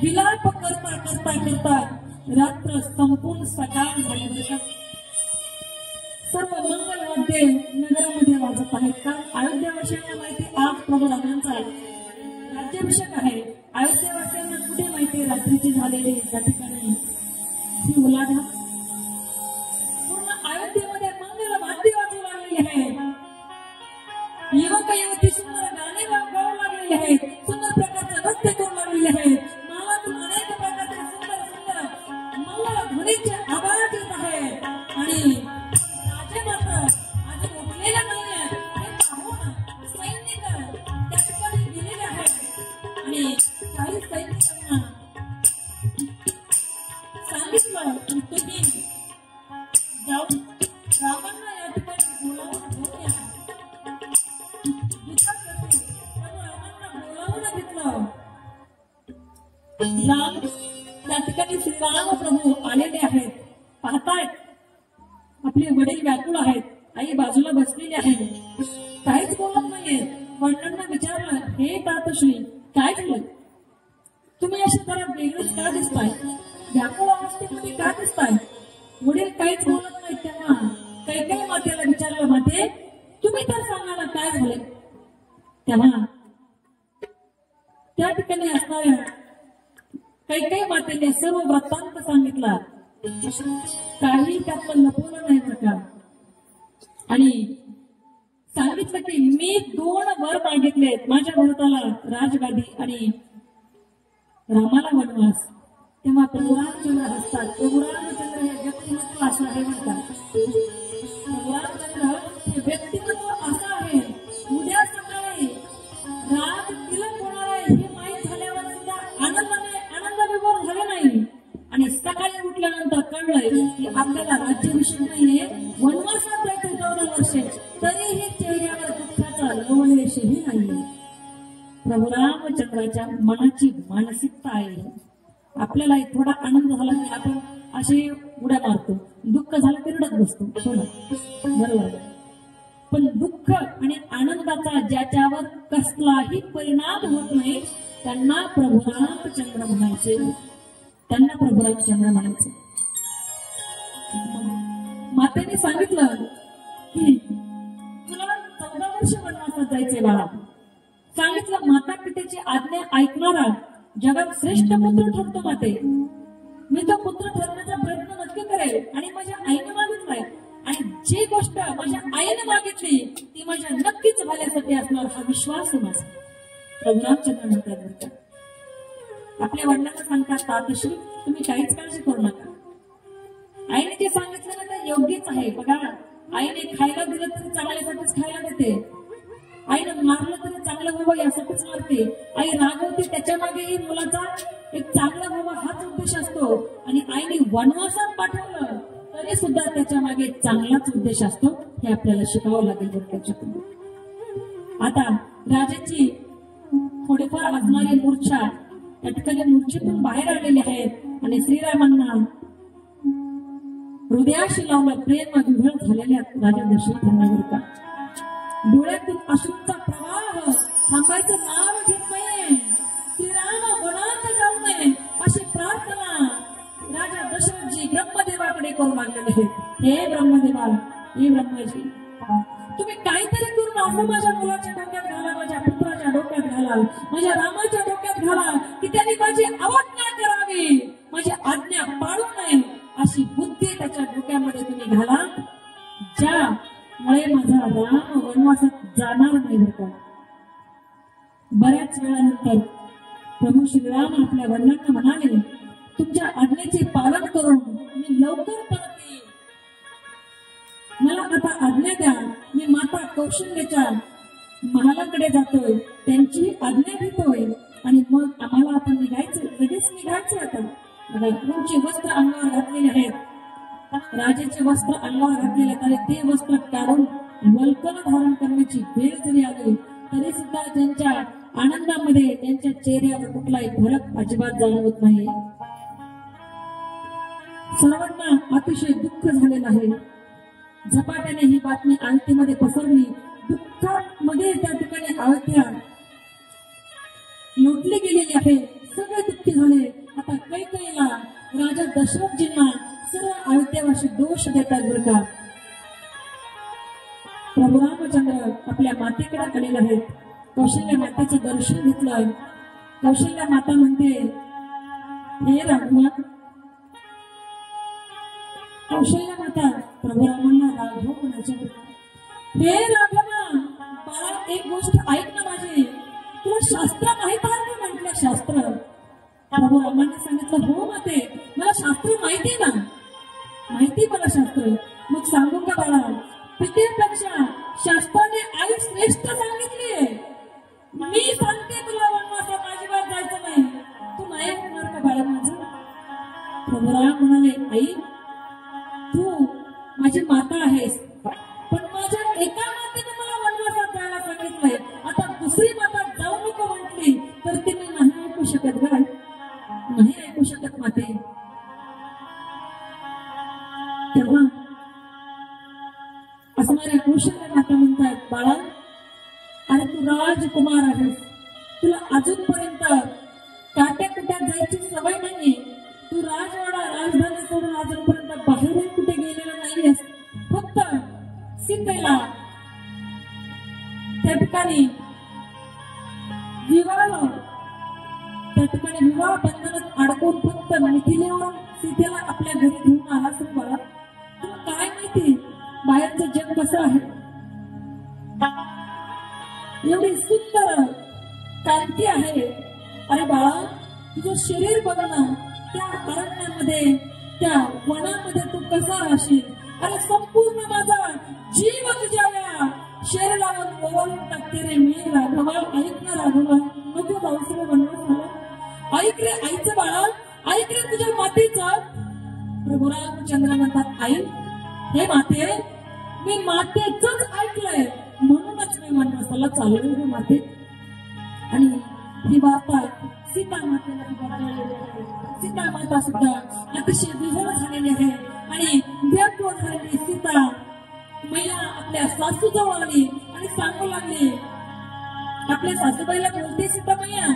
विलाप करता करता करता रात्र संपूर्ण सकाळ झाली. सर्व मंगल वाद्ये नगरामध्ये वाजत आहेत. कारण अयोध्यावासियांना माहिती आज प्रभू रामांचा राज्याभिषेक आहे. अयोध्यावासियांना कुठे माहिती रात्रीची झालेली त्या ठिकाणी ही उलाढाल. पूर्ण अयोध्येमध्ये मंगल वाद्य वाजू लागलेली आहे. युवक युवती सुंदर गाणे गाऊ लागलेले आहेत. सुंदर प्रकारचे नृत्य करू लागलेले आहेत. नावातून अनेक प्रकारचे सुंदर सुंदर मंगल ध्वनीचे आवाज येत आहेत. आणि राजे मात्र अजून उठलेला नाहीये. हे पाहून सैनिक त्या ठिकाणी गेलेले आहेत. आणि काही सैनिकांना सांगितलं की तुम्ही जाऊन रामांना या ठिकाणी बोलावून घेऊन या. राम त्या ठिकाणी श्रीराम प्रभू आलेले आहेत. पाहतायत आपले वडील व्याकुळ आहेत. आई बाजूला बसलेली आहे. काहीच बोलत नाहीये. वडिलांना विचारलं, हे तातश्री काय झालं. तुम्ही अशी जरा वेगळंच का दिसताय. व्याकुळ अवस्थेमध्ये का दिसताय. वडील काहीच बोलत नाहीत. तेव्हा कैकेयी मातेला विचारलं, माते तुम्ही तर सांगा ना काय झाले. तेव्हा त्या ठिकाणी असणाऱ्या कैकेयी मातेने सर्व वृत्तांत सांगितला. काही त्यातलं लपवलं नाही नका. आणि सांगितलं की मी 2 वर मागितलेत. माझ्या भरताला राजगादी आणि रामाला वनवास. तेव्हा प्रभू रामचंद्र हसतात. प्रभू रामचंद्र हे व्यक्तिमत्व असं आहे म्हणतात. प्रभू रामचंद्र हे व्यक्तिमत्व असं आहे. उद्या सकाळी राज तिलक होणार आहे हे माहीत झाल्यावर सुद्धा आनंद विभोर झाले नाही. आणि सकाळी उठल्यानंतर कळलंय की आपल्याला राज्याभिषेक नाहीये, वनवासात जायचं 14 वर्षे. तरीही चेहऱ्यावर दुःखाचा लवलेशही नाहीये. प्रभू रामचंद्राच्या मनाची मानसिकता आहे. आपल्याला थोडा आनंद झाला की आपण असे उड्या मारतो. दुःख झालं की रडत बसतो. बरोबर. पण दुःख आणि आनंदाचा ज्याच्यावर कसलाही परिणाम होत नाही त्यांना प्रभू रामचंद्र म्हणायचे. त्यांना प्रभू रामचंद्र म्हणायचे. मातेने सांगितलं की तुला 14 वर्ष वनवासात जायचे बाळा. सांगितलं माता पितेची आज्ञा ऐकणारा जगात श्रेष्ठ पुत्र ठरतो माते. मी तो पुत्र ठरण्याचा प्रयत्न नक्की करेल. आणि माझ्या आईने मागितलाय. आणि जी गोष्ट माझ्या आईने मागितली ती माझ्या नक्कीच झाल्यासाठी असणार हा विश्वास माझा. प्रभू रामचंद्र म्हणतात. आपल्या वडिलांना सांगतात, तातश्री तुम्ही काहीच काळजी करू नका. आईने जे सांगितलं ना ते योग्यच आहे. बघा आईने खायला दिलं तरी चांगल्यासाठीच खायला देते. आईनं मारलं तरी चांगलं व्हावं यासाठीच मारते. आई रागवते त्याच्या मागेही मुलाचा एक चांगला व्हावा हाच उद्देश असतो. आणि आईने वनवासात पाठवलं तरी सुद्धा त्याच्या मागे चांगलाच उद्देश असतो. हे आपल्याला शिकावं लागेल त्याच्यातून. आता राजाची थोडीफार असणारी मूर्छा या ठिकाणी मूर्छेतून बाहेर आलेले आहेत आणि श्रीरामांना हृदयाशी लावलं प्रेम विव्हळ झालेल्या राजा दशरथ यांना का डोळ्यातून अश्रूंचा प्रवाह थांबायचं नाव घेत नाहीये. श्रीराम वनात जाऊ नये अशी प्रार्थना राजा दशरथजी ब्रह्मदेवाकडे करू लागलेले आहेत. हे ब्रह्मदेवा, हे ब्रह्माजी, तुम्ही काहीतरी करून असं माझ्या मुलाच्या डोक्यात घाला, माझ्या पुत्राच्या डोक्यात घाला, माझ्या रामाच्या डोक्यात घाला की त्यांनी माझी अवज्ञा करावी, माझी आज्ञा पाळू नये अशी बुद्धी त्याच्या डोक्यामध्ये तुम्ही घाला, ज्यामुळे माझा राम वनवासात जाणार नाही. बरं, बऱ्याच वेळानंतर प्रभू श्रीराम आपल्या वडिलांना म्हणाले, तुमच्या आज्ञेचे पालन करून मी लवकर परत येईल. मला आता आज्ञा द्या, मी माता कौशल्याच्या महालाकडे जातोय, त्यांची आज्ञा घेतोय आणि मग आम्हाला आता निघायचं, लगेच निघायचं. आता तुमची वस्त्र अंगावर घातलेले आहेत, राजाचे वस्त्र अंगावर घातलेले आहेत आणि ते वस्त्र काढून वल्कल धारण करण्याची वेळ जरी आली तरी सुद्धा त्यांच्या आनंदामध्ये त्यांच्या चेहऱ्यावर कुठलाही फरक अजिबात जाणवत नाही. सर्वांना अतिशय दुःख झालेलं आहे. झपाट्याने ही बातमी आळतीमध्ये पसरली. दुःखामध्ये त्या ठिकाणी आळत्या लुटली गेलेली आहे. सगळे दुःखी झाले. आता कैकेयीला राजा दशरथजींना सर्व आळत्यावाशी दोष देतात. बरं का, प्रभू रामचंद्र आपल्या मातेकडे आलेले आहेत. कौशल्य मातेचं दर्शन घेतलं. कौशल्य माता म्हणते, हे राघवा, कौशल्य माता प्रभू रामांना राघव म्हणायच्या. हे राघवा बाळा, एक गोष्ट ऐक ना माझी, तुला शास्त्र माहित आहे का? म्हटलं शास्त्र. प्रभू रामांनी सांगितलं, हो माते, मला शास्त्र माहिती ना, माहिती मला शास्त्र. मग सांगू का बाळा, पितेपेक्षा शास्त्राने आई श्रेष्ठ सांगितली. मी सांगते तुला वनवासात अजिबात जायचं नाही, तू नाही ऐकणार का बाळा माझं? प्रभू राम म्हणाले, आई तू माझी माता आहेस, पण माझ्या एका मातेने मला वनवासात जायला सांगितलंय. आता दुसरी माता जाऊ नको म्हटली तर ती मी नाही ऐकू शकत. का नाही ऐकू शकत माते? तेव्हा असणाऱ्या कौशल्य माता म्हणतात, बाळा अरे तू राजकुमार आहेस, तुला अजूनपर्यंत काट्याकुट्यात जायची सवय नाहीये. तू राजवाडा राजधानी सोडून अजूनपर्यंत बाहेर कुठे गेलेला नाहीयेस. फक्त सीतेला त्या ठिकाणी विवाह बंधनात अडकून फक्त मिथिलेवर सीतेला आपल्या घरी घेऊन आलास रे बाळा. तुला काय माहिती बाहेरचं जग कसं आहे? एवढी सुंदर कांती आहे. अरे बाळा, तुझं शरीर बघ ना, त्या अरण्यामध्ये त्या वनामध्ये तू कसा राहशील? अरे संपूर्ण माझा जीव तुझ्या या शरीरावर ओवाळून टाकते रे मी. राघवा ऐक ना, राघवा नको जाऊस बनवून झालं. ऐक रे आईचं बाळा, ऐक रे तुझ्या मातेचं. प्रभू रामचंद्र म्हणतात, आई हे माते, मी मातेच ऐकलंय म्हणूनच मी वनवासाला चाललोय रे माते. आणि ही वार्ता सीता मातेला, सीता माता सुद्धा अतिशय विव्हळ झालेली आहे आणि व्याकुळ झालेली सीता मैया आपल्या सासूजवळ आली आणि सांगू लागली. आपल्या सासूबाईला बोलते सीता मैया,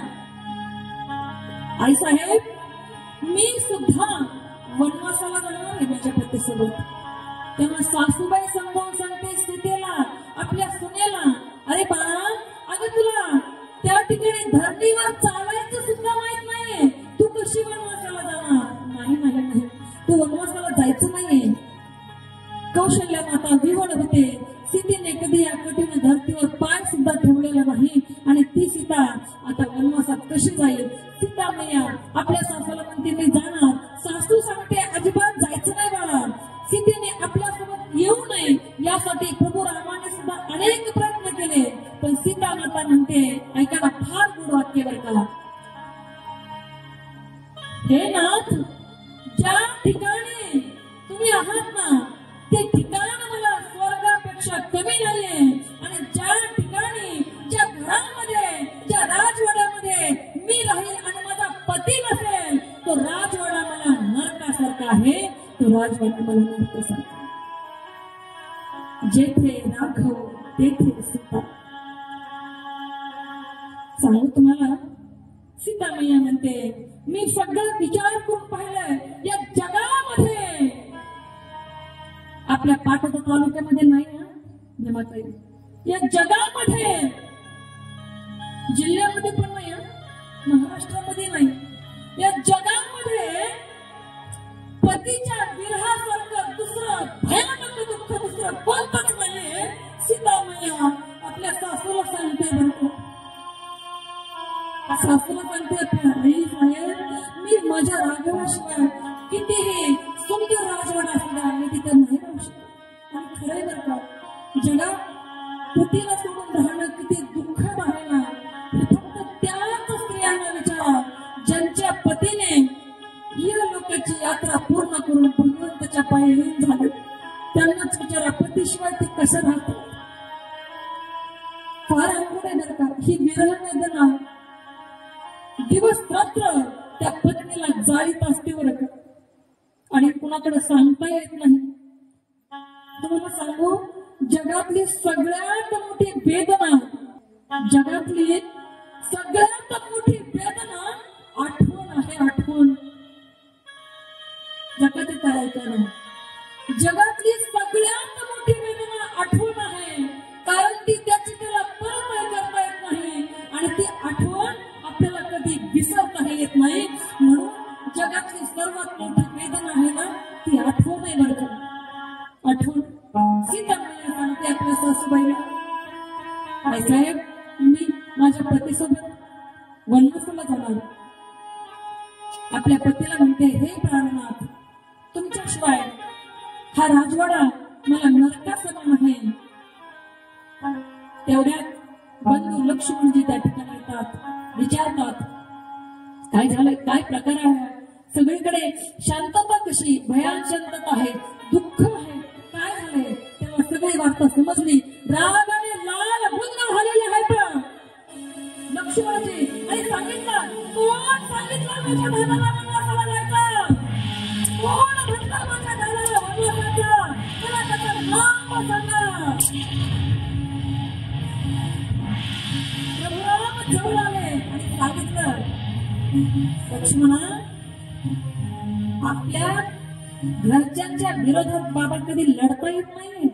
आई साहेब मी सुद्धा वनवासाला जाणार आहे माझ्या पतीसोबत. तेव्हा सासूबाई समजावून सांगते सीतेला, आपल्या सुनेला, अरे बाळा, अगं तुला त्या ठिकाणी धरणीवर चालायचं सुद्धा माहित नाहीये, तू कशी वनवासाला जाणार? नाही नाही नाही, तू वनवासाला जायचं नाहीये. कौशल्य माता विवड होते. सीतेने कधी या कठीण धर्तीवर पाय सुद्धा ठेवलेला नाही आणि ती सीता आता वनवासात कशी जाईल? सीता मैया आपल्या सासूला म्हणते मी जाणार. सासू सांगते अजिबात जायचं नाही बाळा. सीतेने आपल्यासोबत येऊ नये यासाठी प्रभू रामाने सुद्धा अनेक प्रयत्न केले, पण हे नाथ, ज्या ठिकाणी तुम्ही आहात ना ते ठिकाण मला स्वर्गापेक्षा कमी नाहीये, आणि ज्या ठिकाणी, ज्या घरामध्ये, ज्या राजवाड्यामध्ये मी राहील आणि माझा पती नसेल, तो राजवाडा मला नरकासारखा आहे, तो राजवाडा मला नरकासारखा. जेथे राघव तेथे सीता. सांगू तुम्हाला, सीता मैया म्हणते, मी सगळं विचार करून पाहिलंय या जगामध्ये. आपल्या पाटोदा तालुक्यामध्ये नाही ना जमाताई, या जगामध्ये, जिल्ह्यामध्ये पण नाही, महाराष्ट्रामध्ये नाही, या जगामध्ये पतीच्या विरहासारखं दुसरं भयानक दुःख दुसरं कोणतंच नाही. सीता मैया आपल्या सासूला सांगते, बरं सासूला सांगते, आई साहेब, मी माझ्या राघवाशिवाय कितीही सुंदर राजवाडा असला मी तिथं नाही राहू शकत. आणि खरंय बरं का, जगात पतीला सोडून राहणं किती दुःखद आहे ना, फक्त त्याच स्त्रियांना विचारा ज्यांच्या पतीने या लोकांची यात्रा पूर्ण करून भगवंताच्या पायी लीन झाले. त्यांनाच विचारा पतीशिवाय ते कसं राहतात. फार अवघड आहे बरं का ही विरह वेदना. दिवस रात्र त्या पत्नीला जाळीत असते बरं का, आणि कुणाकडे सांगता येत नाही. तुम्हाला सांगू, जगातली सगळ्यात मोठी वेदना, जगातली सगळ्यात मोठी वेदना आठवण आहे. आठवण जगात करायचं ना, जगातली सगळ्यात मोठी वेदना आठवण आहे. कारण ती त्याची त्याला परत करता येत नाही, आणि ती आठवण आपल्याला कधी विसरता येत नाही. म्हणून जगातली सर्वात मोठी वेदना आहे ना ती आठवण आहे बरं का. आठवण. सीता मैया सांगते आपल्या सासूबाईला, आई साहेब, मी माझ्या पतीसोबत वनवासाला जाणार. आपल्या पतीला म्हणते, हे प्राणनाथ, तुमच्याशिवाय हा राजवाडा मला नरकासमान आहे. तेवढ्यात बंधू लक्ष्मणजी त्या ठिकाणी येतात, विचारतात, काय झालंय, काय प्रकार आहे. सगळीकडे शांतता कशी, भयान शांतता आहे, दुःख आहे, काय झालंय. तेव्हा सगळी वार्ता समजली. रागाने लाल बुंद झालेले आहेत लक्ष्मणजी, आणि सांगितलं, कोण सांगितलं माझ्या धनाला वनवासाला जायचं, कोण म्हटलं माझ्या धनाला वनवासाला, मला त्याचं नाव सांगा. प्रभुराम जवळ आले आणि सांगितलं, लक्ष्मणा, आपल्या घरच्यांच्या विरोधात बाबा कधी लढता येत नाही.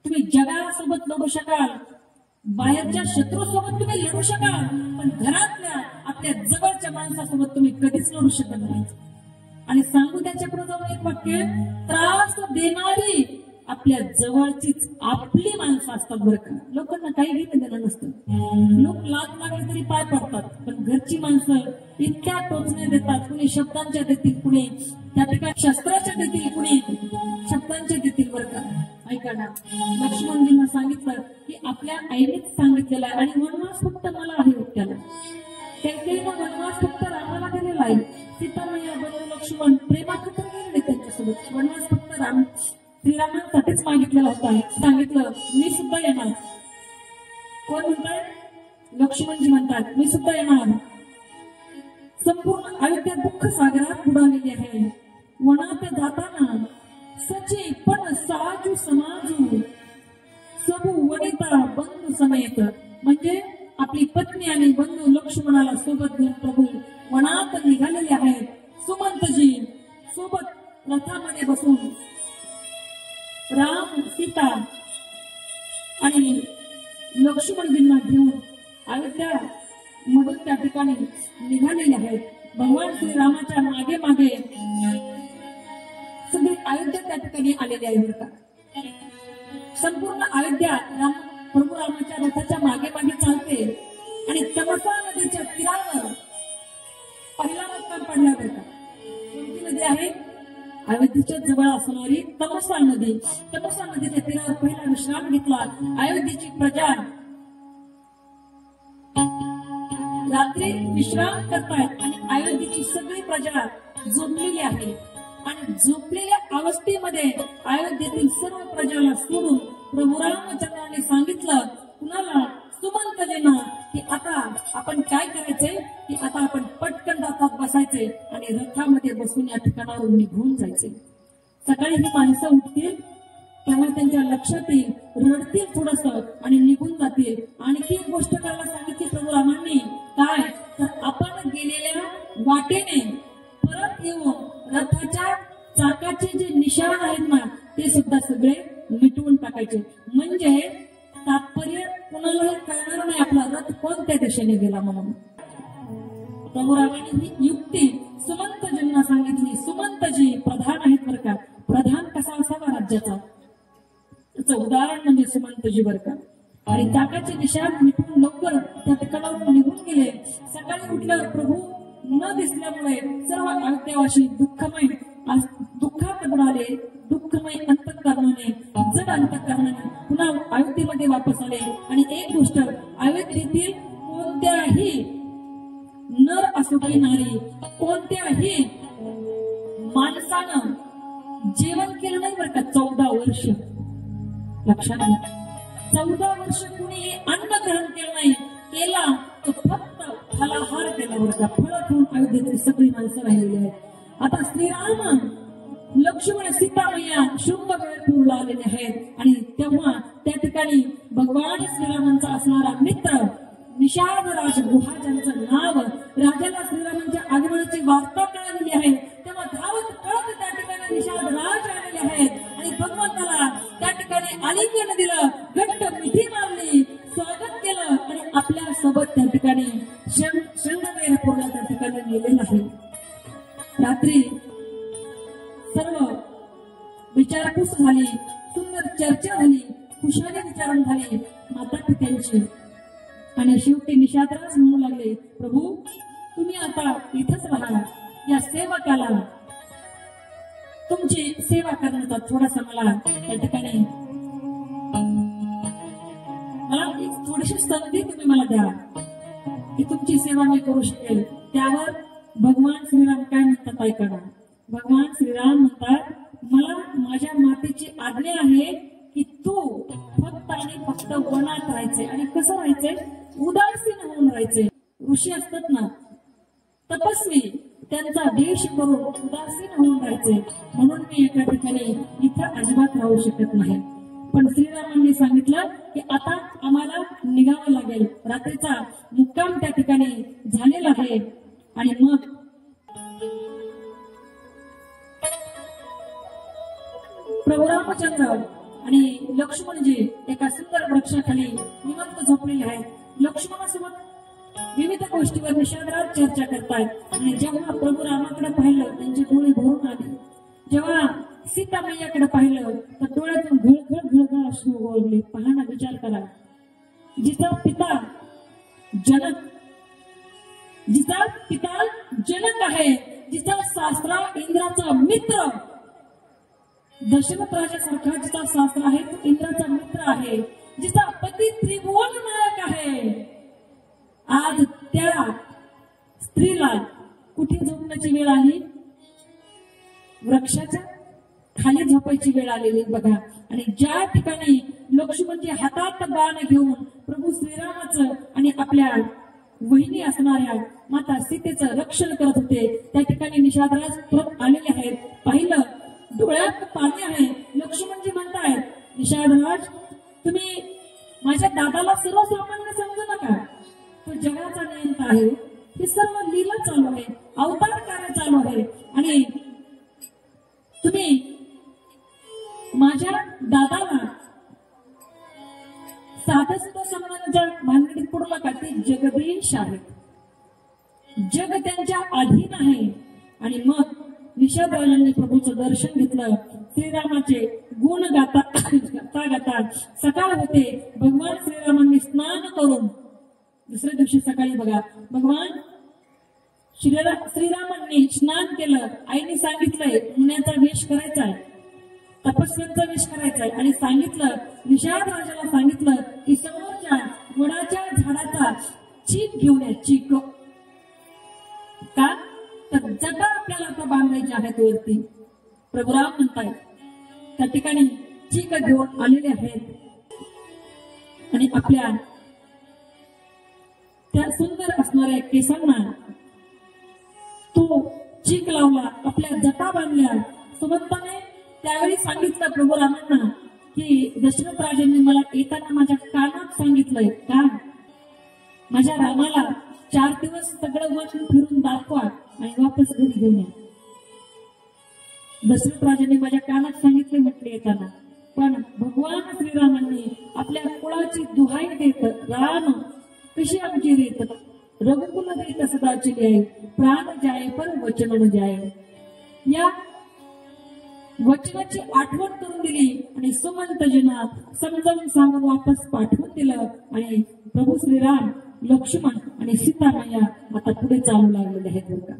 तुम्ही जगासोबत लढू शकाल, बाहेरच्या शत्रूसोबत तुम्ही लढू शकाल, पण घरातल्या आपल्या जवळच्या माणसासोबत तुम्ही कधीच लढू शकत नाही. आणि सांगू त्याच्यापुढे जाऊन एक वाक्य, त्रास देणारी आपल्या जवळचीच आपली माणसं असतात बरं का. लोकांना काही घेणं देणं नसतं. लोक लात लागले तरी पाय पडतात, पण घरची माणसं इतक्या टोचणे देतात. कुणी शब्दांच्या देतील, कुणी त्या ठिकाणी शस्त्राच्या देतील, कुणी शब्दांच्या देतील बरं का. ऐका ना, लक्ष्मणजींना सांगितलं की आपल्या आईनेच सांगितलेलं आहे, आणि वनवास फक्त मला आहे त्याला. काही वनवास फक्त रामाला दिलेला आहे. सीता मैया, बंधू लक्ष्मण प्रेमाखातर गेलेले त्यांच्यासोबत. वनवास फक्त श्रीरामांसाठीच मागितलेला होता. सांगितलं, मी सुद्धा येणार. कोण म्हणताय? लक्ष्मणजी म्हणतात, मी सुद्धा येणार. संपूर्ण अयोध्या दुःख सागरात बुडालेली आहे. वनात जाताना सची पण साजू समाजू सबू वनिता बंधू समेत, म्हणजे आपली पत्नी आणि बंधू लक्ष्मणाला सोबत घेऊन प्रभू वनात निघालेले आहेत. सुमंतजी सोबत रथामध्ये बसून राम, सीता आणि लक्ष्मणजींना घेऊन अयोध्या मधून त्या ठिकाणी निघालेले आहेत. भगवान श्रीरामाच्या मागे मागे सगळी अयोध्या त्या ठिकाणी आलेली आहे बरं का. संपूर्ण अयोध्या प्रभू रामाच्या रथाच्या मागे मागे चालते, आणि तमसा नदीच्या तीरावर पहिला मुक्काम पडला बरं का. कोणती नदी आहे? अयोध्येच्या जवळ असणारी तमसा नदी. तमसा नदीच्या तीरावर पहिला विश्राम घेतला. अयोध्येची प्रजा रात्री विश्राम करतायत, आणि अयोध्येची सगळी प्रजा झोपलेली आहे आणि झोपलेल्या अवस्थेमध्ये अयोध्येतील सर्व प्रजाला सोडून प्रभू रामचंद्राने सांगितलं कुणाला, सुमंतजींना, की आता आपण काय करायचंय, की आता आपण पटकन रथात बसायचे आणि रथामध्ये बसून या ठिकाणावरून निघून जायचे. सकाळी ही माणसं उठतील तेव्हा त्यांच्या लक्षात येईल, रडतील थोडस आणि निघून जातील. आणखी एक गोष्ट करायला सांगितली प्रभू रामांनी, काय तर आपण गेलेल्या वाटेने परत येऊन रथाच्या चाकाचे जे निशाण आहेत ना ते सुद्धा सगळे मिटवून टाकायचे. म्हणजे तात्पर्य कोणालाही कळणार नाही आपला रथ कोणत्या दिशेने गेला म्हणून. प्रभू रामाने ही युक्ती सुमंतजींना सांगितली. सुमंतजी प्रधान आहेत बरं का. प्रधान कसा असावा राज्याचा, त्याचं उदाहरण म्हणजे सुमंतजी बरं का. आणि चाकाची दिशा मिटून लवकर त्या ठिकाणावरून निघून गेले. सकाळी उठल्यावर प्रभू न दिसल्यामुळे सर्व अयोध्यावासी दुःखात बुडाले. दुःखमय अंतःकरणाने, जड अंतःकरणाने पुन्हा अयोध्येमध्ये वापस आले. आणि एक गोष्ट, अयोध्येतील कोणत्याही नर असो की नारी, कोणत्याही माणसानं जेवण केलं नाही बरं का 14 वर्ष. लक्षात घ्या, 14 वर्ष कुणी अन्न ग्रहण केलं नाही. केला तो फक्त फलाहार केला बरं का. फळ खाऊन अयोध्येतील सगळी माणसं राहिलेली आहेत. आता श्रीराम, लक्ष्मण, सीतामय्या शृंगवेळपूरला आलेले आहेत. आणि तेव्हा त्या ठिकाणी भगवान श्रीरामांचा असणारा मित्र निषादराज गुहा, ज्यांचं नाव राजाला श्रीरामांच्या आगमनाची वार्ता कळलेली आहे, तेव्हा धावत पळत त्या ठिकाणी निषादराज आलेले आहेत. आणि भगवंताला त्या ठिकाणी आलिंगन दिलं, घट्ट मिठी मारली, स्वागत केलं आणि आपल्या सोबत त्या ठिकाणी शृंगवेळपूरला त्या ठिकाणी नेलेलं आहे. रात्री सर्व विचारपूस झाली, सुंदर चर्चा झाली, खुशाली विचारण झाली माता पित्यांची. आणि शेवटी निषादराज म्हणू लागले, प्रभू तुम्ही आता इथंच राहा. या सेवकाला तुमची सेवा करण्याचा थोडासा मला त्या ठिकाणी थोडीशी संधी तुम्ही मला द्या की तुमची सेवा मी करू शकेल. त्यावर भगवान श्रीराम काय म्हणतात ऐका. भगवान श्रीराम म्हणतात, मला माझ्या मातेची आज्ञा आहे की तू फक्त आणि फक्त वनात राहायचे. आणि कसं राहायचंय, उदासीन होऊन राहायचे. ऋषी असतात ना तपस्वी, त्यांचा देश करून उदासीन होऊन राहायचे. म्हणून मी एका ठिकाणी इथं अजिबात राहू शकत नाही. पण श्रीरामांनी सांगितलं की आता आम्हाला निघावं लागेल. रात्रीचा मुक्काम त्या ठिकाणी झालेला आहे. आणि मग प्रभू रामचंद्र आणि लक्ष्मणजी एका सुंदर वृक्षाखाली निवांत झोपलेले आहेत. लक्ष्मणासोबत विविध गोष्टीवर निषादराज चर्चा करतायत. आणि जेव्हा प्रभू रामाकडे पाहिलं त्यांचे डोळे भरून आले. जेव्हा सीतामय्याकडे पाहिलं तर डोळ्यातून घळघळ अश्रू ओघळले. पहा ना, विचार करा. जिचा पिता जनक आहे, जिचा सासरा इंद्राचा मित्र, दशरथ राजासारखा जिचा सासरा आहे तो इंद्राचा मित्र आहे, जिचा पती त्रिभुवन नायक आहे, आज त्या स्त्रीला कुठे झोपण्याची वेळ आली, वृक्षाच्या खाली झोपायची वेळ आलेली बघा. आणि ज्या ठिकाणी लक्ष्मणजी हातात बाण घेऊन प्रभू श्रीरामाचं आणि आपल्या वहिनी असणाऱ्या माता सीतेचं रक्षण करत होते, त्या ठिकाणी निषादराज परत आलेले आहेत. पाहिलं, डोळ्यात पाणी आहे. लक्ष्मणजी म्हणतायत, निषादराज तुम्ही माझ्या दादाला सर्वसामान्य समजू नका, तो जगाचा नियंता आहे. हे सर्व लीला चालू आहे, अवतार कार्य चालू आहे. आणि तुम्ही माझ्या दादाला साधं सुद्धा समजण्याच्या भानगडीत पडू नका. ते जगदीश आहेत, जग त्यांच्या अधीन आहे. आणि मग निषादराजांनी प्रभूचं दर्शन घेतलं. श्रीरामाचे गुण गाता गाता सकाळ होते. भगवान श्रीरामांनी स्नान करून दुसऱ्या दिवशी सकाळी बघा, भगवान श्रीरामांनी स्नान केलं. आईने सांगितलंय मुन्याचा वेश करायचा आहे, तपस्यांचा वेश करायचा आहे. आणि सांगितलं, निषाद राजाला सांगितलं की समोरच्या वडाच्या झाडाचा चीक घेऊन या. चीक का तर जटा आपल्याला आता बांधायच्या आहेत वरती. प्रभू राम म्हणतायत त्या ठिकाणी चीक घेऊन आलेले आहेत आणि आपल्या त्या सुंदर असणाऱ्या केसांना तो चीक लावला, आपल्या जटा बांधल्या. सुमंताने त्यावेळी सांगितलं प्रभू रामांना की दशरथ राजांनी मला येताना माझ्या कानात सांगितलंय का माझ्या रामाला 4 दिवस सगळं वन फिरून दाखवा आणि वापस घरी घेऊन या. दशरथ राजांनी माझ्या कानात सांगितले म्हटले येताना, पण भगवान श्रीरामांनी आपल्या कुळाची दुहाई देत, राम कशी आमची रीत रघुकुल देत सदाची आहे, प्राण जाय पर वचन न जाय. या वचनाची आठवण करून दिली आणि सुमंतजना समजावून सांगून वापस पाठवून दिलं. आणि प्रभू श्रीराम, लक्ष्मण आणि सीतामाया आता पुढे चालू लागलेले आहेत.